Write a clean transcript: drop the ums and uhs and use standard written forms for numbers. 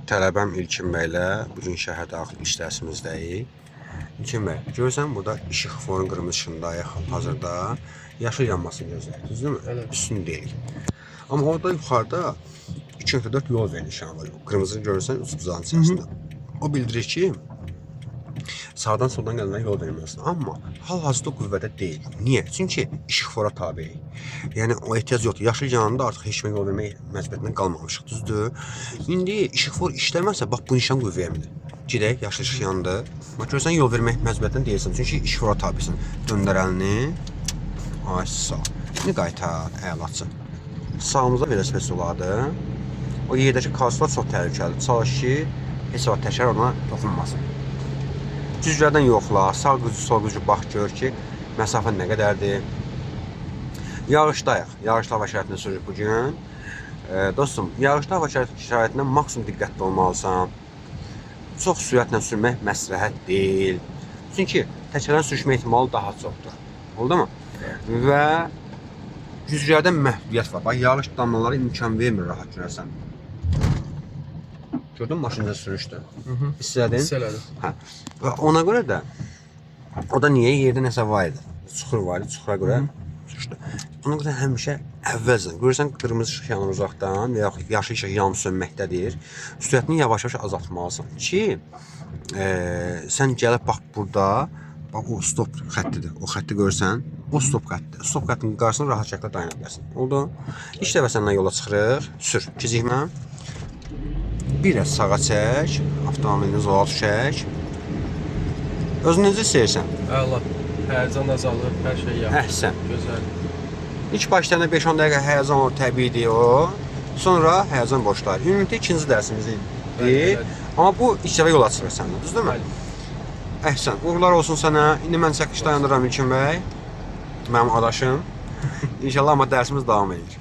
Tələbəm İlkin bəylə bugün şəhər daxil iş dərsimizdəyik. İlkin bəy, görürsən burada işıq fonun qırmızı işığındayıq hazırda. Yaşıl yanmasını gözləyir, düzdürmü? Evet. Üstünü deyil. Amma orada yuxarıda 2.4 yol verilişi var. Qırmızını görürsən üst buzağın içərisində. O bildirir ki, sağdan soldan gələnlərə yol verməlisin. Amma hal-hazırda qüvvədə deyil. Niyə? Çünki işıq fora tabi. Yəni o ehtiyac yoxdur. Yaşıl yanında artıq heç kimə yol vermək məcburiyyətindən qalmamışıq, düzdür? İndi işıq for işləməsə, bax bu nişan qüvvəyə minir. Gedək, yaşıl işıq yandı. Bax görsən yol vermək məcburiyyətindən deyilsən. Çünki işıq fora tabisən. Döndər əlini. Ay sağ. İndi qaytar, əlaçı. Sağımızda velosiped zoladı. O yerdəki karslar çox təhlükəlidir. Çalış ki, heç vaxt təkər ona toxunmasın. Cüzgərdən yoxla, sağ gücü, sol gücü bax gör ki, məsafə nə qədərdir. Yağışdayıq. Yağışlı hava şəraitində sürürük bugün. Dostum, yağışlı hava şəraitində maksimum diqqətli olmalısan. Çox sürətlə sürmək məsləhət deyil. Çünki təkərdən sürüşmə ehtimalı daha çoxdur. Oldu mu? Və cüzgərdən məhdudiyyət var. Bax, yağış damlaları imkan vermir rahat görəsən. Gördün mü maşınca sürüşdü? İstədin? Hissələdim. Hə. Və ona görə də o da niyə yerdə nəsə var idi? Çuxur var idi, çuxura görə sürüşdü. Ona görə həmişə əvvəlcədən görürsən qırmızı işıq yanır uzaqdan və yaxud yaşıl işıq yanıb sönməkdədir. Sürətini yavaş-yavaş azaltmalısan ki, sən gəlib bax burada, bax o stop xəttidir. O xətti görürsən, o stop xəttidir. Stop xəttinin qarşısında rahat şəkildə dayana bilərsən. Oldu? İlk dəfə səndən yola çıxırıq. Sür, gecikmə. Bir az sağa çək, avtomobilini zola düşək. Özünü necə istəyirsən? Əla. Həyəcan azalır, hər şey yaxşı. Əhsən. Gözəl. İlk başlarında 5-10 dəqiqə həyəcan olur, təbiidir o. Sonra həyəcan boşlar. Ümumiyyətlə ikinci dərsimiz idi. Bəli. Amma bu ilk dəfə yola çıxır səndən, düzdürmü? Bəli. Əhsən. Uğurlar olsun sənə. İndi mən çəkiş dayandırıram İlkin bəy. Mənim adaşım. İnşallah amma dərsimiz davam edir.